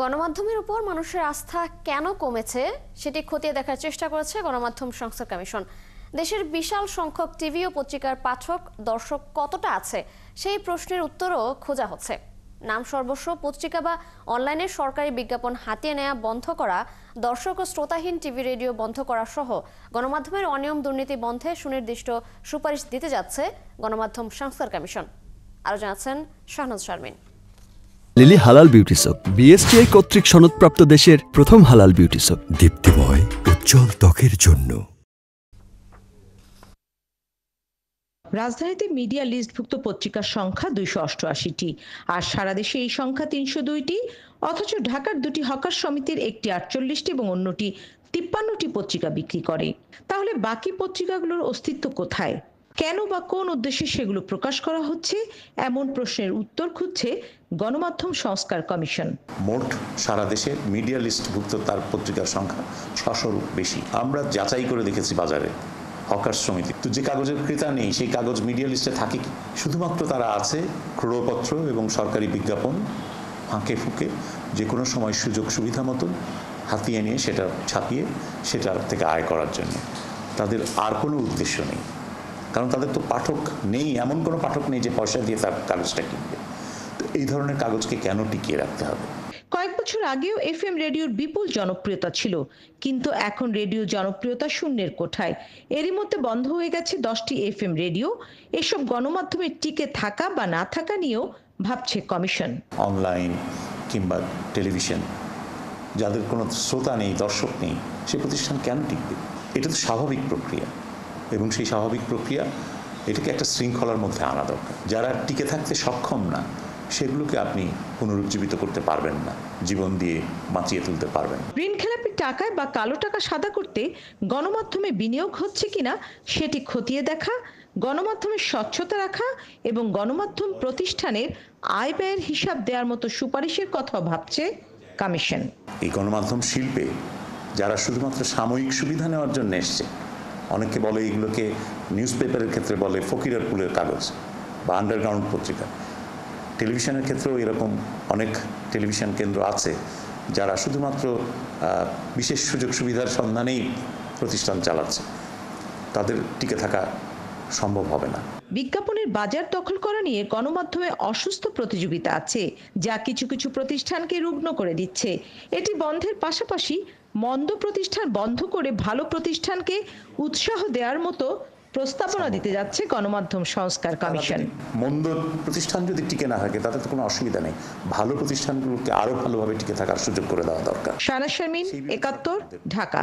গণমাধ্যমের উপর মানুষের আস্থা কেন কমেছে সেটি খতিয়ে দেখার চেষ্টা করেছে গণমাধ্যম সংস্কার কমিশন। দেশের বিশাল সংখ্যক টিভি ও পত্রিকার পাঠক দর্শক কতটা আছে সেই প্রশ্নের উত্তরও খোঁজা হচ্ছে। নাম সর্বস্ব পত্রিকা বা অনলাইনে সরকারি বিজ্ঞাপন হাতিয়ে নেওয়া বন্ধ করা, দর্শক ও শ্রোতাহীন টিভি রেডিও বন্ধ করা সহ গণমাধ্যমের অনিয়ম দুর্নীতি বন্ধে সুনির্দিষ্ট সুপারিশ দিতে যাচ্ছে গণমাধ্যম সংস্কার কমিশন। আরও জানাচ্ছেন শাহনাজ শারমিন। লিলি হালাল বিউটি সোপ, বিএসটিআই কর্তৃক সনদপ্রাপ্ত দেশের প্রথম হালাল বিউটি সোপ, দীপ্তিময় উজ্জ্বল ত্বকের জন্য। রাজধানীতে মিডিয়া লিস্টভুক্ত পত্রিকার সংখ্যা 288টি, আর সারা দেশে এই সংখ্যা 302টি। অথচ ঢাকার দুটি হকার সমিতির একটি 48টি এবং অন্যটি 53টি পত্রিকা বিক্রি করে। তাহলে বাকি পত্রিকাগুলোর অস্তিত্ব কোথায়? কেন বা কোন উদ্দেশ্যে সেগুলো প্রকাশ করা হচ্ছে? এমন প্রশ্নের উত্তর খুঁজছে গণমাধ্যম সংস্কার কমিশন। মোট সারা দেশে মিডিয়া লিস্টভুক্ত তার পত্রিকার সংখ্যা 600-র বেশি। আমরা যাচাই করে দেখেছি বাজারে হকার সমিতি, তো যে কাগজের ক্রেতা নেই সেই কাগজ মিডিয়া লিস্টে থাকে কি? শুধুমাত্র তারা আছে ক্রয়পত্র এবং সরকারি বিজ্ঞাপন ফাঁকে ফুঁকে যে কোনো সময় সুযোগ সুবিধা মতন হাতিয়ে নিয়ে সেটা ছাপিয়ে সেটার থেকে আয় করার জন্য। তাদের আর কোনো উদ্দেশ্য নেই, কারণ তাদের তো পাঠক নেই, এমন কোনো পাঠক নেই যে পয়সা দিয়ে তার কাগজটা কিনবে। তো এই ধরনের কাগজকে কেন টিকিয়ে রাখতে হবে? কয়েক বছর আগেও এফএম রেডিওর বিপুল জনপ্রিয়তা ছিল, কিন্তু এখন রেডিও জনপ্রিয়তা শূন্যের কোঠায়। এরই মধ্যে বন্ধ হয়ে গেছে 10টি এফএম রেডিও। এসব গণমাধ্যমের টিকে থাকা বা না থাকা নিয়েও ভাবছে কমিশন। অনলাইন কিংবা টেলিভিশন যাদের কোনো শ্রোতা নেই, দর্শক নেই, সে প্রতিষ্ঠান কেন টিকবে? এটা তো স্বাভাবিক প্রক্রিয়া, এবং সেই স্বাভাবিক প্রক্রিয়া এটাকে একটা শৃঙ্খলার মধ্যে আনা দরকার। যারা টিকে থাকতে সক্ষম না সেগুলোকে আপনি পুনরুজ্জীবিত করতে পারবেন না, জীবন দিয়ে বাঁচিয়ে তুলতে পারবেন না। ঋণ খেলাপি টাকায় বা কালো টাকা সাদা করতে গণমাধ্যমে বিনিয়োগ হচ্ছে কিনা সেটি খতিয়ে দেখা, গণমাধ্যমের স্বচ্ছতা রাখা এবং গণমাধ্যম প্রতিষ্ঠানের আয় ব্যয়ের হিসাব দেওয়ার মতো সুপারিশের কথা ভাবছে কমিশন। এই গণমাধ্যম শিল্পে যারা শুধুমাত্র সাময়িক সুবিধা নেওয়ার জন্য এসছে, অনেকে বলে এগুলোকে নিউজ পেপারের ক্ষেত্রে বলে ফকিরের কুলের কাগজ বা আন্ডারগ্রাউন্ড পত্রিকা। টেলিভিশনের ক্ষেত্রেও এরকম অনেক টেলিভিশন কেন্দ্র আছে যারা শুধুমাত্র বিশেষ সুযোগ সুবিধার সন্ধানেই প্রতিষ্ঠান চালাচ্ছে। তাদের টিকে থাকা সম্ভব হবে না। বিজ্ঞাপনের বাজার দখল করা নিয়ে গণমাধ্যমে অসুস্থ প্রতিযোগিতা আছে, যা কিছু কিছু প্রতিষ্ঠানকে রুগ্ন করে দিচ্ছে। এটি বন্ধের পাশাপাশি মন্দ প্রতিষ্ঠান বন্ধ করে ভালো প্রতিষ্ঠানকে উৎসাহ দেওয়ার মতো প্রস্তাবনা দিতে যাচ্ছে গণমাধ্যম সংস্কার কমিশন। মন্দ প্রতিষ্ঠান যদি টিকে না থাকে তাতে তো কোনো অসুবিধা নেই, ভালো প্রতিষ্ঠানগুলোকে আরো ভালোভাবে টিকে থাকার সুযোগ করে দেওয়া দরকার। শাহনাজ শারমিন, 71, ঢাকা।